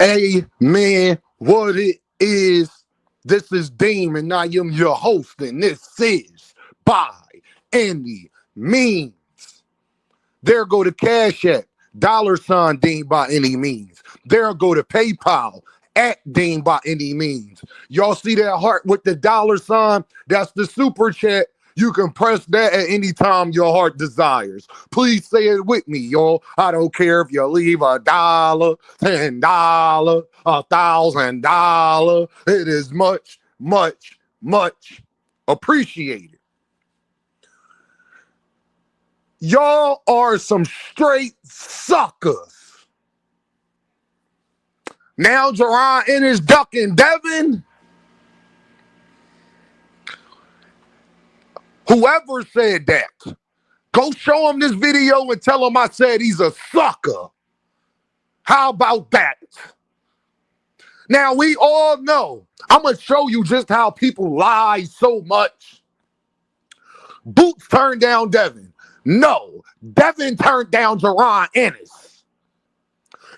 Amen. What it is, this is Demon. I am your host, and this is By Any Means. There go to Cash App, $ Dean by any means. There go to PayPal, at Dean by any means. Y'all see that heart with the $? That's the super chat. You can press that at any time your heart desires. Please say it with me, y'all. I don't care if you leave $1, $10, $1,000. It is much, much, much appreciated. Y'all are some straight suckers. Now Jaron Ennis ducking Devin. Whoever said that, go show him this video and tell him I said he's a sucker. How about that? Now, we all know, I'm going to show you just how people lie so much. Boots turned down Devin. No, Devin turned down Jaron Ennis.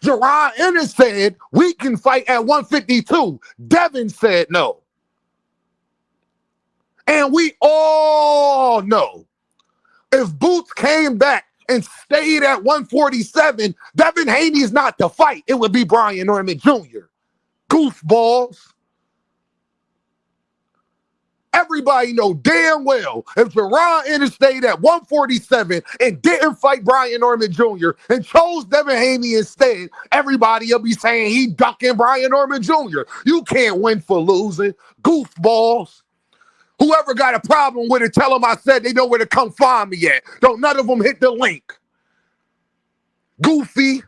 Jaron Ennis said, we can fight at 152. Devin said no. And we all know, if Boots came back and stayed at 147, Devin Haney's not the fight. It would be Brian Norman Jr. Goofballs. Everybody know damn well if Jaron Ennis stayed at 147 and didn't fight Brian Norman Jr. and chose Devin Haney instead, everybody will be saying he ducking Brian Norman Jr. You can't win for losing. Goofballs. Whoever got a problem with it, tell them I said they know where to come find me at. Don't none of them hit the link. Goofy.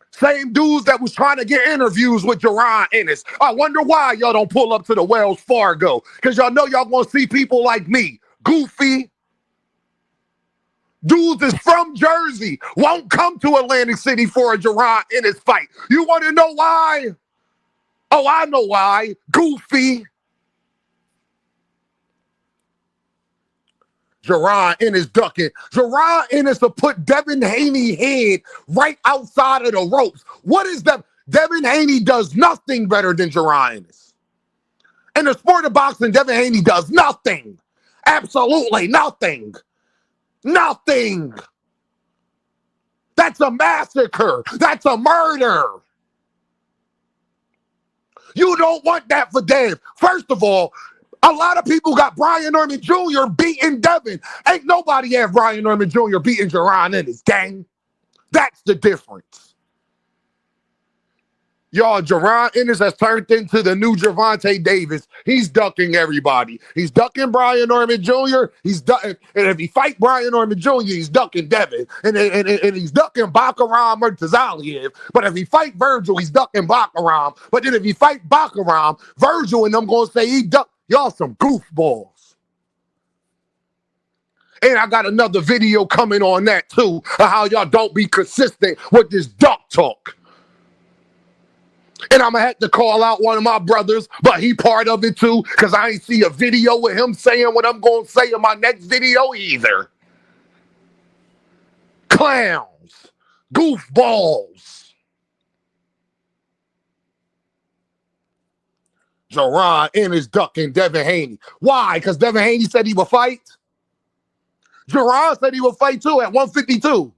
Same dudes that was trying to get interviews with Jaron Ennis. I wonder why y'all don't pull up to the Wells Fargo. Because y'all know y'all gonna see people like me. Goofy. Dudes is from Jersey. Won't come to Atlantic City for a Jaron Ennis fight. You want to know why? Oh, I know why. Goofy. Jaron Ennis ducking. Jaron Ennis will put Devin Haney head right outside of the ropes. What is that? Devin Haney does nothing better than Jaron Ennis. In the sport of boxing, Devin Haney does nothing. Absolutely nothing. Nothing. That's a massacre. That's a murder. You don't want that for Dev. First of all, a lot of people got Brian Norman Jr. beating Devin. Ain't nobody have Brian Norman Jr. beating Jaron Ennis, gang. That's the difference. Y'all, Jaron Ennis has turned into the new Gervonta Davis. He's ducking everybody. He's ducking Brian Norman Jr. He's ducking, and if he fight Brian Norman Jr., he's ducking Devin. And he's ducking Bakaram Murtazaliev. But if he fight Virgil, he's ducking Bakaram. But then if he fight Bakaram, Virgil and them gonna say he ducked. Y'all some goofballs. And I got another video coming on that too, of how y'all don't be consistent with this duck talk. And I'm going to have to call out one of my brothers, but he part of it too, because I ain't see a video with him saying what I'm going to say in my next video either. Clowns. Goofballs. Jaron Ennis ducking Devin Haney. Why? Because Devin Haney said he would fight? Jaron said he would fight too at 152.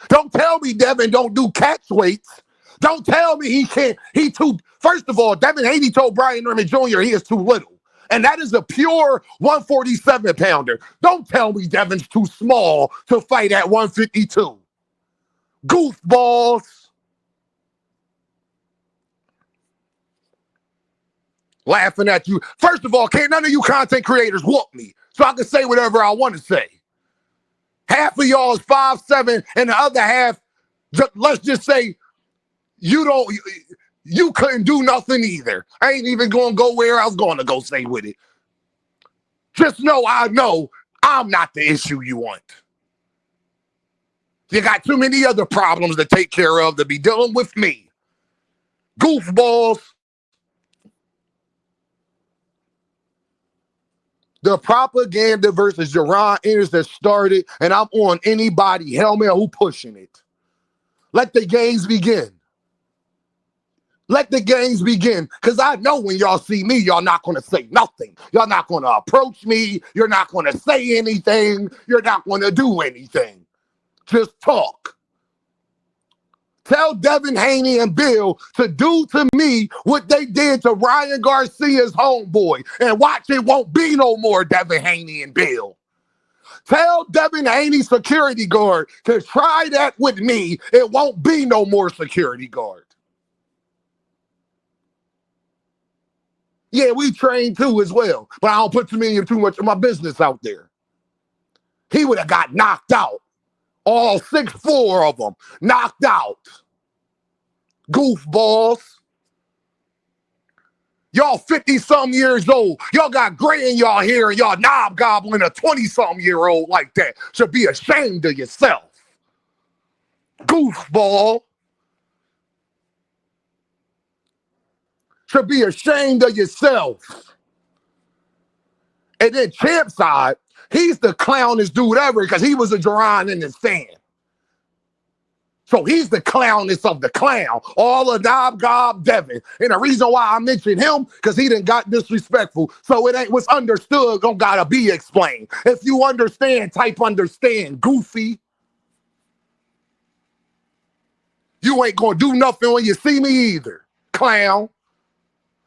Don't tell me Devin don't do catch weights. Don't tell me he can't. First of all, Devin Haney told Brian Norman Jr. he is too little. And that is a pure 147 pounder. Don't tell me Devin's too small to fight at 152. Goofballs. Laughing at you. First of all, can't none of you content creators whoop me so I can say whatever I want to say. Half of y'all is 5'7", and the other half, let's just say, you couldn't do nothing either. I ain't even going to go where I was going to go say with it. Just know I'm not the issue you want. You got too many other problems to take care of to be dealing with me. Goofballs. The propaganda versus Jaron Ennis that started, and I'm on anybody, hell man, who pushing it. Let the games begin. Let the games begin. Because I know when y'all see me, y'all not going to say nothing. Y'all not going to approach me. You're not going to say anything. You're not going to do anything. Just talk. Tell Devin Haney and Bill to do to me what they did to Ryan Garcia's homeboy. And watch, it won't be no more Devin Haney and Bill. Tell Devin Haney security guard to try that with me. It won't be no more security guard. Yeah, we train too as well, but I don't put too much of my business out there. He would have got knocked out. All 6'4" of them knocked out. Goofballs. Y'all 50-something years old. Y'all got gray in y'all hair and y'all knob gobbling a 20-something year old like that. Should be ashamed of yourself. Goofball. Should be ashamed of yourself. And then Champ side, he's the clownest dude ever because he was a Jaron Ennis fan. So he's the clownest of the clown. All of Knob Gob Devin. And the reason why I mentioned him, because he done got disrespectful. So it ain't what's understood, don't gotta be explained. If you understand, type understand, goofy. You ain't gonna do nothing when you see me either, clown.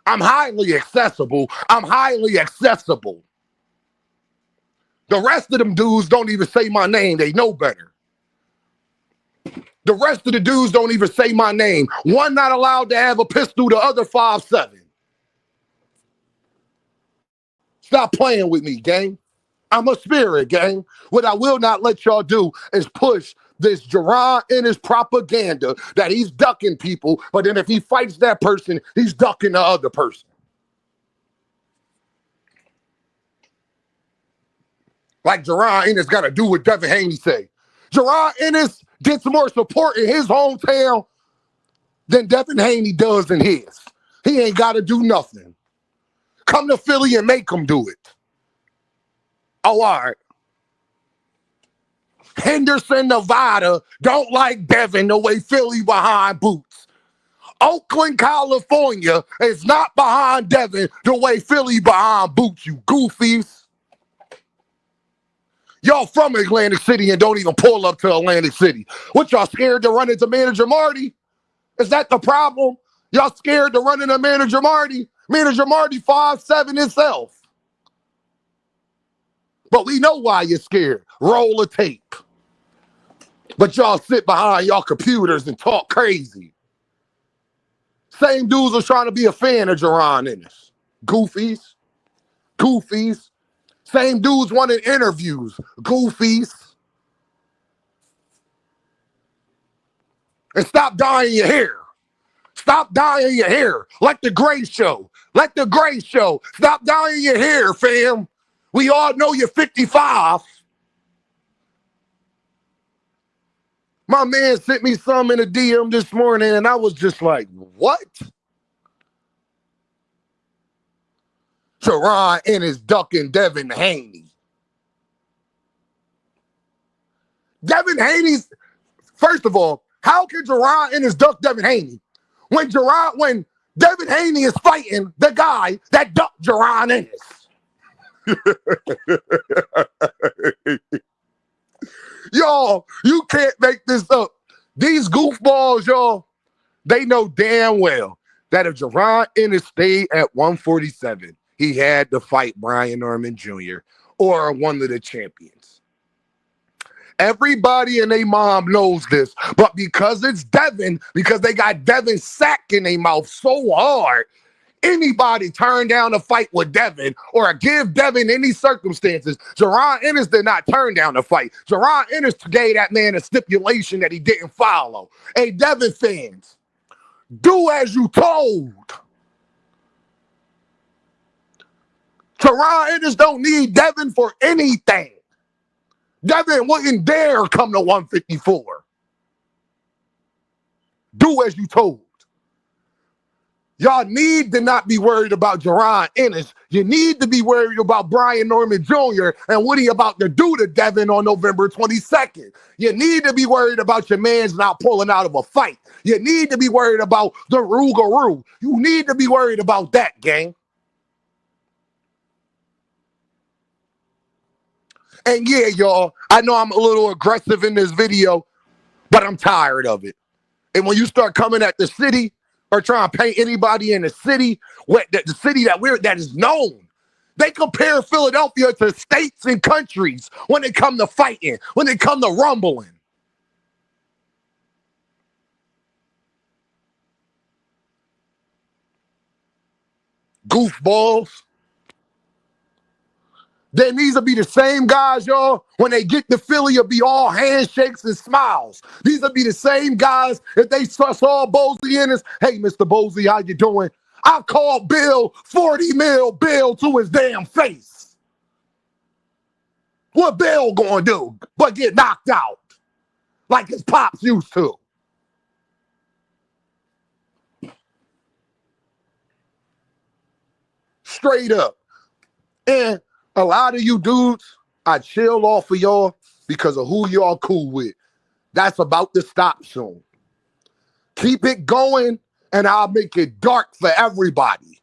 I'm highly accessible. I'm highly accessible. The rest of them dudes don't even say my name. They know better. The rest of the dudes don't even say my name. One not allowed to have a pistol, the other 5'7". Stop playing with me, gang. I'm a spirit, gang. What I will not let y'all do is push this Jaron Ennis propaganda that he's ducking people, but then if he fights that person, he's ducking the other person. Like Jaron Ennis got to do what Devin Haney say. Jaron Ennis gets more support in his hometown than Devin Haney does in his. He ain't got to do nothing. Come to Philly and make him do it. Oh, all right. Henderson, Nevada don't like Devin the way Philly behind Boots. Oakland, California is not behind Devin the way Philly behind Boots, you goofies. Y'all from Atlantic City and don't even pull up to Atlantic City. What, y'all scared to run into Manager Marty? Is that the problem? Y'all scared to run into Manager Marty? Manager Marty 5'7" himself. But we know why you're scared. Roll a tape. But y'all sit behind y'all computers and talk crazy. Same dudes was trying to be a fan of Jaron Ennis. Goofies. Goofies. Same dudes wanted interviews. Goofies. And stop dyeing your hair. Stop dyeing your hair. Like the Gray Show. Like the Gray Show. Stop dyeing your hair, fam. We all know you're 55. My man sent me some in a DM this morning, and I was just like, what? Jaron Ennis ducking Devin Haney. Devin Haney's, first of all, how can Jaron Ennis duck Devin Haney? When Devin Haney is fighting the guy that ducked Jaron Ennis. Y'all, you can't make this up. These goofballs, y'all, they know damn well that if Jaron Ennis stayed at 147, he had to fight Brian Norman Jr. or one of the champions. Everybody and their mom knows this, but because it's Devin, because they got Devin sack in their mouth so hard, anybody turn down a fight with Devin or give Devin any circumstances. Jaron Ennis did not turn down the fight. Jaron Ennis gave that man a stipulation that he didn't follow. Hey, Devin fans, do as you told. Jaron Ennis don't need Devin for anything. Devin wouldn't dare come to 154. Do as you told. Y'all need to not be worried about Jaron Ennis You need to be worried about Brian Norman Jr. and what he about to do to Devin on November 22nd. You need to be worried about your man's not pulling out of a fight. You need to be worried about the Rougarou. You need to be worried about that, gang. And yeah, y'all, I know I'm a little aggressive in this video, but I'm tired of it. And when you start coming at the city or trying to paint anybody in the city, the city that is known, they compare Philadelphia to states and countries when it come to fighting, when it come to rumbling. Goofballs. Then these will be the same guys, y'all, when they get to Philly, it'll be all handshakes and smiles. These will be the same guys if they saw Bozy Ennis. Hey, Mr. Bozy, how you doing? I called Bill 40 mil Bill to his damn face. What Bill gonna do but get knocked out like his pops used to? Straight up. And a lot of you dudes, I chill off of y'all because of who y'all cool with. That's about to stop soon. Keep it going, and I'll make it dark for everybody.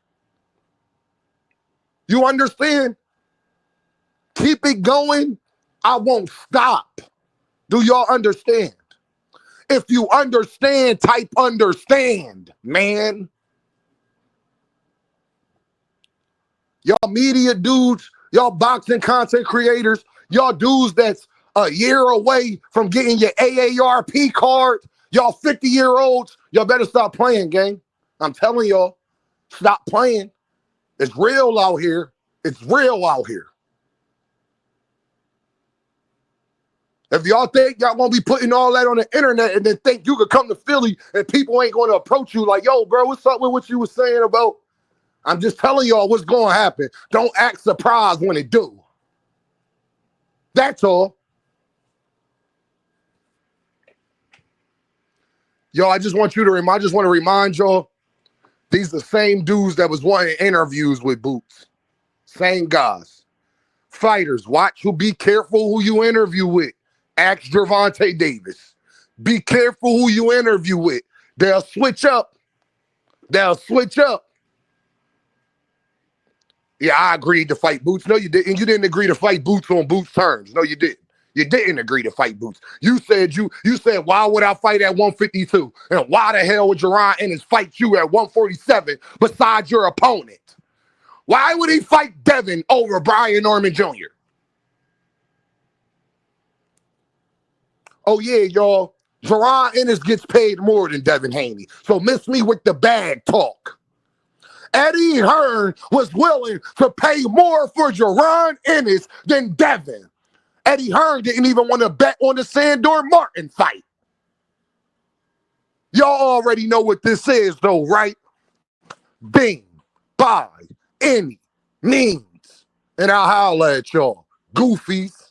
You understand? Keep it going, I won't stop. Do y'all understand? If you understand, type understand, man. Y'all media dudes, y'all boxing content creators, y'all dudes that's a year away from getting your AARP card, y'all 50-year-olds, y'all better stop playing, gang. I'm telling y'all, stop playing. It's real out here. It's real out here. If y'all think y'all gonna be putting all that on the internet and then think you could come to Philly and people ain't gonna approach you like, yo, bro, what's up with what you were saying about? I'm just telling y'all what's gonna happen. Don't act surprised when it do. That's all. Yo, I just want to remind y'all, these are the same dudes that was wanting interviews with Boots. Same guys. Fighters, watch who, be careful who you interview with. Ask Gervonta Davis. Be careful who you interview with. They'll switch up. They'll switch up. Yeah, I agreed to fight Boots. No, you didn't. You didn't agree to fight Boots on Boots' terms. No, you didn't. You didn't agree to fight Boots. You said, why would I fight at 152? And why the hell would Jaron Ennis fight you at 147 besides your opponent? Why would he fight Devin over Brian Norman Jr.? Oh, yeah, y'all. Jaron Ennis gets paid more than Devin Haney. So miss me with the bag talk. Eddie Hearn was willing to pay more for Jaron Ennis than Devin. Eddie Hearn didn't even want to bet on the Sandor Martin fight. Y'all already know what this is, though, right? Bing, by any means. And I'll holler at y'all, goofies.